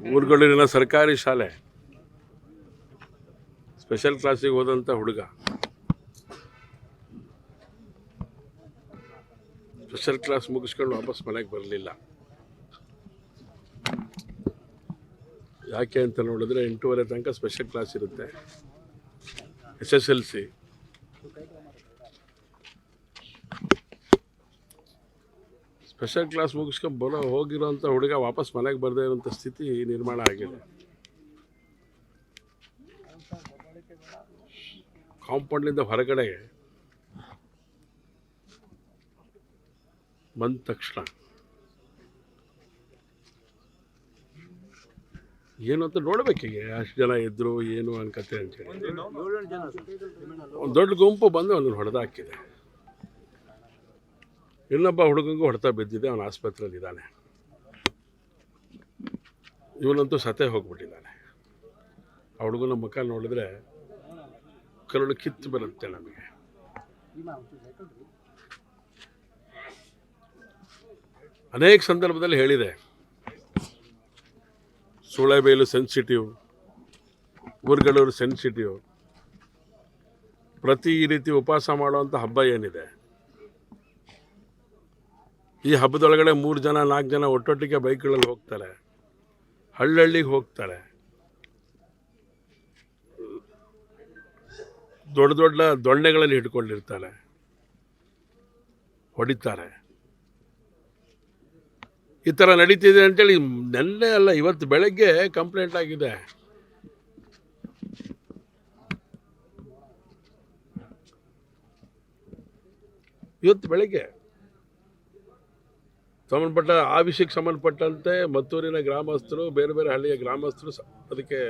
ಊರುಗಳಲ್ಲಿನ ಸರ್ಕಾರಿ ಶಾಲೆ ಸ್ಪೆಷಲ್ ಕ್ಲಾಸಿಗೆ ಹೋದಂಥ ಹುಡುಗ ಸ್ಪೆಷಲ್ ಕ್ಲಾಸ್ ಮುಗಿಸ್ಕೊಂಡು ವಾಪಸ್ ಮನೆಗೆ ಬರಲಿಲ್ಲ. ಯಾಕೆ ಅಂತ ನೋಡಿದ್ರೆ 8:30 ತನಕ ಸ್ಪೆಷಲ್ ಕ್ಲಾಸ್ ಇರುತ್ತೆ. SSLC ಸ್ಪೆಷಲ್ ಕ್ಲಾಸ್ ಮುಗಿಸ್ಕೊಂಡು ಹೋಗಿರೋಂಥ ಹುಡುಗ ವಾಪಸ್ ಮನೆಗೆ ಬರದೇ ಇರೋಂಥ ಸ್ಥಿತಿ ನಿರ್ಮಾಣ ಆಗಿದೆ. ಕಾಂಪೌಂಡ್ನಿಂದ ಹೊರಗಡೆ ಬಂದ ತಕ್ಷಣ ಏನು ಅಂತ ನೋಡ್ಬೇಕೀಗ, ಅಷ್ಟು ಜನ ಇದ್ರು ಏನು ಅನ್ಕತೆ ಅಂತೇಳಿ ಒಂದು ದೊಡ್ಡ ಗುಂಪು ಬಂದು ಅವನನ್ನು ಹೊಡೆದಾಕಿದೆ. ಇನ್ನೊಬ್ಬ ಹುಡುಗಂಗೂ ಹೊಡೆತ ಬಿದ್ದಿದೆ, ಅವನ ಆಸ್ಪತ್ರೆಯಲ್ಲಿ ಇದ್ದಾನೆ. ಇವನಂತೂ ಸತೆ ಹೋಗ್ಬಿಟ್ಟಿದ್ದಾನೆ. ಆ ಹುಡುಗನ ಮುಖ ನೋಡಿದ್ರೆ ಕರುಳು ಕಿತ್ತು ಬರುತ್ತೆ ನಮಗೆ. ಅನೇಕ ಸಂದರ್ಭದಲ್ಲಿ ಹೇಳಿದೆ, ಸೂಳೆಬೇಲು ಸೆನ್ಸಿಟಿವ್, ಊರುಗಳೂರು ಸೆನ್ಸಿಟಿವ್. ಪ್ರತಿ ಈ ರೀತಿ ಉಪವಾಸ ಮಾಡುವಂಥ ಹಬ್ಬ ಏನಿದೆ, ಈ ಹಬ್ಬದೊಳಗಡೆ 3 ಜನ 4 ಜನ ಒಟ್ಟೊಟ್ಟಿಗೆ ಬೈಕ್ಗಳಲ್ಲಿ ಹೋಗ್ತಾರೆ, ಹಳ್ಳಿಗೆ ಹೋಗ್ತಾರೆ, ದೊಡ್ಡ ದೊಡ್ಡ ದೊಣ್ಣೆಗಳಲ್ಲಿ ಹಿಡ್ಕೊಂಡಿರ್ತಾರೆ, ಹೊಡಿತಾರೆ. ಈ ಥರ ನಡೀತಿದೆ ಅಂತೇಳಿ ನೆನ್ನೆ ಅಲ್ಲ, ಇವತ್ತು ಬೆಳಗ್ಗೆ ಕಂಪ್ಲೇಂಟ್ ಆಗಿದೆ. ಇವತ್ತು ಬೆಳಗ್ಗೆ ಸಂಬಂಧಪಟ್ಟ ಆ ವಿಷಯಕ್ಕೆ ಸಂಬಂಧಪಟ್ಟಂತೆ ಮತ್ತೂರಿನ ಗ್ರಾಮಸ್ಥರು, ಬೇರೆ ಬೇರೆ ಹಳ್ಳಿಯ ಗ್ರಾಮಸ್ಥರು ಅದಕ್ಕೆ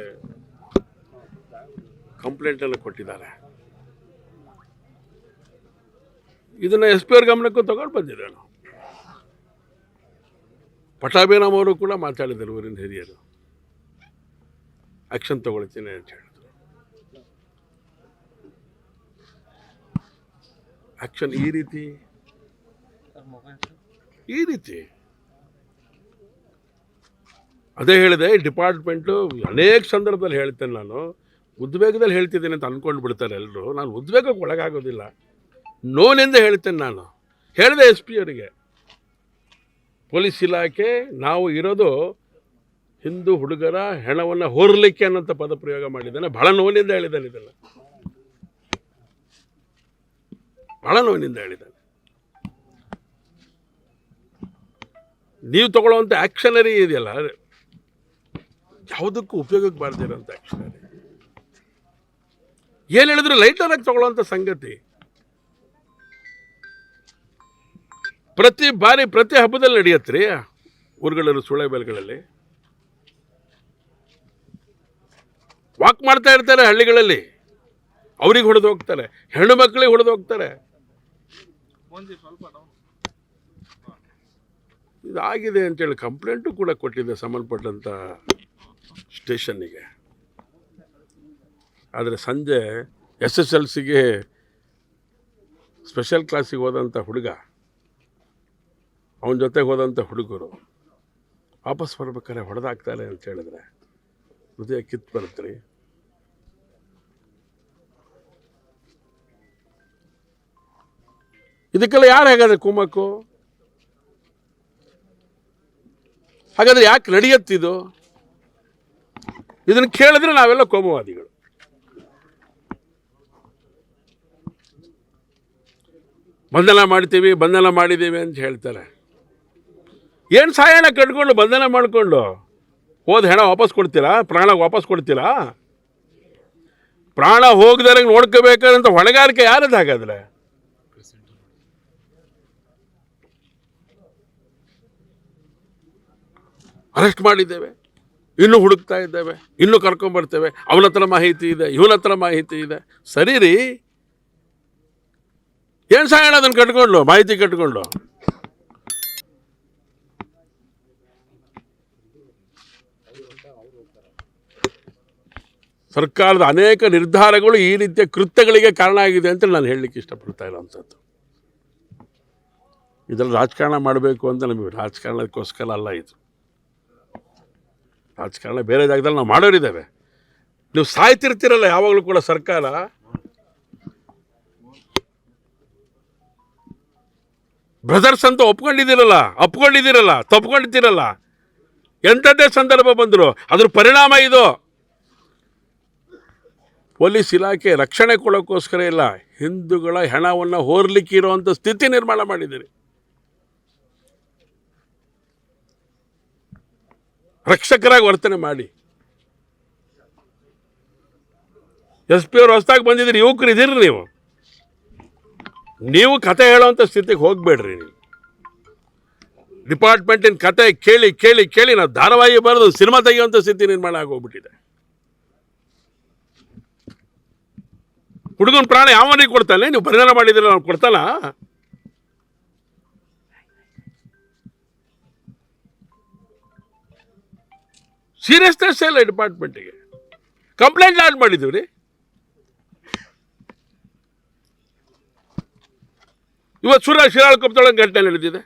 ಕಂಪ್ಲೇಂಟನ್ನು ಕೊಟ್ಟಿದ್ದಾರೆ. ಇದನ್ನು SP ಅವ್ರ ಗಮನಕ್ಕೂ ತಗೊಂಡು ಬಂದಿದೆ. ನಾವು ಪಟಾಭಿರಾಮ್ ಅವರು ಕೂಡ ಮಾತಾಡಿದರು, ಊರಿನ ಹಿರಿಯರು ಆ್ಯಕ್ಷನ್ ತಗೊಳ್ತೀನಿ ಅಂತ ಹೇಳಿದ್ರು. ಆ್ಯಕ್ಷನ್ ಈ ರೀತಿ ಅದೇ ಹೇಳಿದೆ. ಡಿಪಾರ್ಟ್ಮೆಂಟು ಅನೇಕ ಸಂದರ್ಭದಲ್ಲಿ ಹೇಳ್ತೇನೆ, ನಾನು ಉದ್ವೇಗದಲ್ಲಿ ಹೇಳ್ತಿದ್ದೇನೆ ಅಂತ ಅಂದ್ಕೊಂಡು ಬಿಡ್ತಾರೆ ಎಲ್ಲರೂ. ನಾನು ಉದ್ವೇಗಕ್ಕೆ ಒಳಗಾಗೋದಿಲ್ಲ, ನೋವಿನಿಂದ ಹೇಳ್ತೇನೆ. ನಾನು ಹೇಳಿದೆ SP ಅವರಿಗೆ, ಪೊಲೀಸ್ ಇಲಾಖೆ ನಾವು ಇರೋದು ಹಿಂದೂ ಹುಡುಗರ ಹೆಣವನ್ನು ಹೊರಲಿಕ್ಕೆ ಅನ್ನೋಂಥ ಪದ ಪ್ರಯೋಗ ಮಾಡಿದ್ದಾನೆ. ಬಹಳ ನೋವಿನಿಂದ ಹೇಳಿದ್ದಾನೆ, ಇದೆಲ್ಲ ಬಹಳ ನೋವಿನಿಂದ ಹೇಳಿದ್ದಾನೆ. ನೀವು ತಗೊಳ್ಳೋವಂಥ ಆ್ಯಕ್ಷನರಿ ಇದೆಯಲ್ಲ, ಯಾವುದಕ್ಕೂ ಉಪಯೋಗಕ್ಕೆ ಬಾರ್ದಿರೋಂಥ ಆ್ಯಕ್ಷನರಿ. ಏನು ಹೇಳಿದ್ರು ಲೈಟರಾಗಿ ತಗೊಳ್ಳೋವಂಥ ಸಂಗತಿ. ಪ್ರತಿ ಬಾರಿ ಪ್ರತಿ ಹಬ್ಬದಲ್ಲಿ ನಡೆಯತ್ರಿ ಊರುಗಳಲ್ಲೂ, ಸೂಳೆಬೇಲುಗಳಲ್ಲಿ ವಾಕ್ ಮಾಡ್ತಾ ಇರ್ತಾರೆ ಹಳ್ಳಿಗಳಲ್ಲಿ. ಅವ್ರಿಗೆ ಹೊಡೆದು ಹೋಗ್ತಾರೆ, ಹೆಣ್ಣು ಮಕ್ಕಳಿಗೆ ಹೊಡೆದು ಹೋಗ್ತಾರೆ. ಇದಾಗಿದೆ ಅಂತೇಳಿ ಕಂಪ್ಲೇಂಟು ಕೂಡ ಕೊಟ್ಟಿದೆ ಸಂಬಂಧಪಟ್ಟಂಥ ಸ್ಟೇಷನ್ನಿಗೆ. ಆದರೆ ಸಂಜೆ SSLCಗೆ ಸ್ಪೆಷಲ್ ಕ್ಲಾಸಿಗೆ ಹೋದಂಥ ಹುಡುಗ, ಅವನ ಜೊತೆಗೆ ಹೋದಂಥ ಹುಡುಗರು ವಾಪಸ್ ಬರ್ಬೇಕಾದ್ರೆ ಹೊಡೆದಾಕ್ತಾರೆ ಅಂತ ಹೇಳಿದ್ರೆ ಹೃದಯ ಕಿತ್ತು ಬರುತ್ತೆ ರೀ. ಇದಕ್ಕೆಲ್ಲ ಯಾರು ಹಾಗಾದ್ರೆ ಕುಮ್ಮಕ್ಕು? ಹಾಗಾದ್ರೆ ಯಾಕೆ ನಡೆಯುತ್ತಿದು? ಇದನ್ನು ಕೇಳಿದ್ರೆ ನಾವೆಲ್ಲ ಕೋಮುವಾದಿಗಳು. ಬಂಧನ ಮಾಡ್ತೀವಿ, ಬಂಧನ ಮಾಡಿದ್ದೀವಿ ಅಂತ ಹೇಳ್ತಾರೆ. ಏನು ಸಾಯಣ ಕಟ್ಕೊಂಡು ಬಂಧನ ಮಾಡಿಕೊಂಡು ಹೋದ ಹೆಣ ವಾಪಸ್ ಕೊಡ್ತೀರಾ? ಪ್ರಾಣ ವಾಪಸ್ ಕೊಡ್ತೀರಾ? ಪ್ರಾಣ ಹೋಗದಾರೆ ನೋಡ್ಕೋಬೇಕಾದಂಥ ಹೊಣೆಗಾರಿಕೆ ಯಾರದ್ದು ಹಾಗಾದ್ರೆ? ಅರೆಸ್ಟ್ ಮಾಡಿದ್ದೇವೆ, ಇನ್ನೂ ಹುಡುಕ್ತಾ ಇದ್ದೇವೆ, ಇನ್ನೂ ಕರ್ಕೊಂಬರ್ತೇವೆ. ಅವನ ಹತ್ರ ಮಾಹಿತಿ ಇದೆ, ಇವನ ಹತ್ರ ಮಾಹಿತಿ ಇದೆ. ಸರಿ ರೀ, ಏನು ಸಾಯಣ ಅದನ್ನು ಕಟ್ಕೊಂಡು, ಮಾಹಿತಿ ಕಟ್ಕೊಂಡು? ಸರ್ಕಾರದ ಅನೇಕ ನಿರ್ಧಾರಗಳು ಈ ರೀತಿಯ ಕೃತ್ಯಗಳಿಗೆ ಕಾರಣ ಆಗಿದೆ ಅಂತ ನಾನು ಹೇಳಲಿಕ್ಕೆ ಇಷ್ಟಪಡ್ತಾ ಇರೋವಂಥದ್ದು. ಇದರಲ್ಲಿ ರಾಜಕಾರಣ ಮಾಡಬೇಕು ಅಂತ ನಮಗೆ ರಾಜಕಾರಣಕ್ಕೋಸ್ಕರ ಅಲ್ಲ ಇದು. ರಾಜಕಾರಣ ಬೇರೆ ಜಾಗದಲ್ಲಿ ನಾವು ಮಾಡೋರಿದ್ದೇವೆ. ನೀವು ಸಾಯ್ತಿರ್ತೀರಲ್ಲ ಯಾವಾಗಲೂ ಕೂಡ ಸರ್ಕಾರ. ಬ್ರದರ್ಸ್ ಅಂತ ಒಪ್ಕೊಂಡಿದ್ದೀರಲ್ಲ ತಪ್ಕೊಂಡಿದ್ದೀರಲ್ಲ. ಎಂಥದ್ದೇ ಸಂದರ್ಭ ಬಂದರು ಅದ್ರ ಪರಿಣಾಮ ಇದು. ಪೊಲೀಸ್ ಇಲಾಖೆ ರಕ್ಷಣೆ ಕೊಡೋಕ್ಕೋಸ್ಕರ ಇಲ್ಲ, ಹಿಂದೂಗಳ ಹೆಣವನ್ನು ಹೋರ್ಲಿಕ್ಕೆ ಇರುವಂಥ ಸ್ಥಿತಿ ನಿರ್ಮಾಣ ಮಾಡಿದ್ದೀರಿ. ರಕ್ಷಕರಾಗಿ ವರ್ತನೆ ಮಾಡಿ. SP ಅವರು ಹೊಸದಾಗಿ ಬಂದಿದ್ದೀರಿ, ಯುವಕರು ಇದ್ದೀರಿ. ನೀವು ಕತೆ ಹೇಳೋವಂಥ ಸ್ಥಿತಿಗೆ ಹೋಗಬೇಡ್ರಿ. ನೀವು ಡಿಪಾರ್ಟ್ಮೆಂಟಿನ ಕತೆ ಕೇಳಿ ಕೇಳಿ ಕೇಳಿ ನಾವು ಧಾರಾವಾಹಿ ಬರೆದು ಸಿನಿಮಾ ತೆಗೆಯುವಂಥ ಸ್ಥಿತಿ ನಿರ್ಮಾಣ ಆಗೋಗ್ಬಿಟ್ಟಿದೆ. ಹುಡುಗನ ಪ್ರಾಣ ಯಾವನಿಗೆ ಕೊಡ್ತಾನೆ? ನೀವು ಪರಿಹಾರ ಮಾಡಿದ್ರೆ ನಾವು ಕೊಡ್ತಾನ? ಸೀರಿಯಸ್ನೆಸ್ ಇಲ್ಲ ಡಿಪಾರ್ಟ್ಮೆಂಟಿಗೆ. ಕಂಪ್ಲೇಂಟ್ ಲಾಡ್ ಮಾಡಿದ್ದೀವಿ ರೀ. ಇವತ್ತು ಶಿರಾಳಕೊಪ್ಪದೊಳಗೆ ಘಟನೆ ನಡೆದಿದೆ.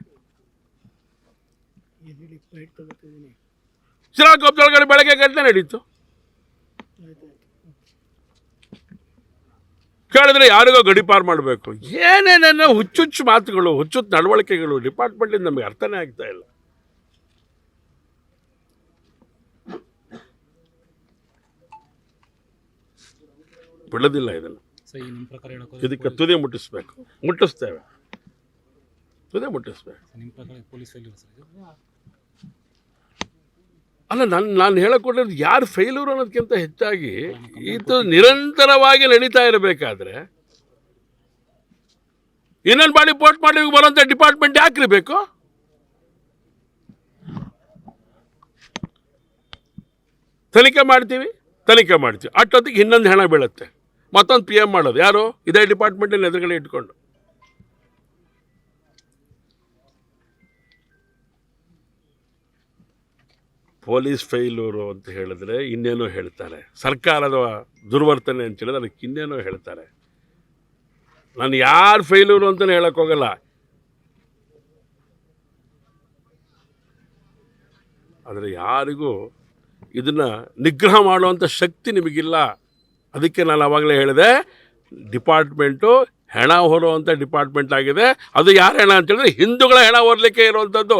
ಶಿರಾಳಕೊಪ್ಪದೊಳಗಡೆ ಬೆಳಗ್ಗೆ ಘಟನೆ ನಡೀತು. ಕೇಳಿದ್ರೆ ಯಾರಿಗೋ ಗಡಿಪಾರು ಮಾಡಬೇಕು. ಏನೇನೇನೋ ಹುಚ್ಚುಚ್ಚು ಮಾತುಗಳು, ಹುಚ್ಚುಚ್ಚು ನಡವಳಿಕೆಗಳು ಡಿಪಾರ್ಟ್ಮೆಂಟಿಂದ ನಮಗೆ ಅರ್ಥನೇ ಆಗ್ತಾ ಇಲ್ಲ. ಬಿಡೋದಿಲ್ಲ ಇದನ್ನು. ಇದಕ್ಕೆ ತುದಿ ಮುಟ್ಟಿಸ್ಬೇಕು. ಮುಟ್ಟಿಸ್ತೇವೆ. ಅಲ್ಲ, ನಾನು ಹೇಳಕೊಟ್ಟಿದ್ದು ಯಾರು ಫೇಲ್ಯೂರ್ ಅನ್ನೋದಕ್ಕಿಂತ ಹೆಚ್ಚಾಗಿ ಇದು ನಿರಂತರವಾಗಿ ನಡೀತಾ ಇರಬೇಕಾದ್ರೆ ಇನ್ನೊಂದು ಬಾಡಿ ಪೋರ್ಟ್ ಮಾಡಿ ಬರುವಂಥ ಡಿಪಾರ್ಟ್ಮೆಂಟ್ ಯಾಕ್ರಿ ಬೇಕು? ತನಿಖೆ ಮಾಡ್ತೀವಿ ಅಷ್ಟೊತ್ತಿಗೆ ಇನ್ನೊಂದು ಹೆಣ ಬೀಳುತ್ತೆ, ಮತ್ತೊಂದು PM ಮಾಡೋದು ಯಾರು? ಇದೇ ಡಿಪಾರ್ಟ್ಮೆಂಟಿನ ಎದುರುಗಡೆ ಇಟ್ಕೊಂಡು. ಪೊಲೀಸ್ ಫೇಲ್ಯೂರು ಅಂತ ಹೇಳಿದ್ರೆ ಇನ್ನೇನೋ ಹೇಳ್ತಾರೆ, ಸರ್ಕಾರದ ದುರ್ವರ್ತನೆ ಅಂತ ಹೇಳಿದ್ರೆ ಅದಕ್ಕೆ ಇನ್ನೇನೋ ಹೇಳ್ತಾರೆ. ನಾನು ಯಾರು ಫೇಲ್ಯೂರು ಅಂತಲೇ ಹೇಳೋಕ್ಕೋಗಲ್ಲ. ಆದರೆ ಯಾರಿಗೂ ಇದನ್ನು ನಿಗ್ರಹ ಮಾಡುವಂಥ ಶಕ್ತಿ ನಿಮಗಿಲ್ಲ. ಅದಕ್ಕೆ ನಾನು ಆವಾಗಲೇ ಹೇಳಿದೆ, ಡಿಪಾರ್ಟ್ಮೆಂಟು ಹೆಣ ಹೊರುವಂಥ ಡಿಪಾರ್ಟ್ಮೆಂಟ್ ಆಗಿದೆ. ಅದು ಯಾರ ಹೆಣ ಅಂತ ಹೇಳಿದ್ರೆ ಹಿಂದೂಗಳ ಹೆಣ ಹೊರಲಿಕ್ಕೆ ಇರುವಂಥದ್ದು.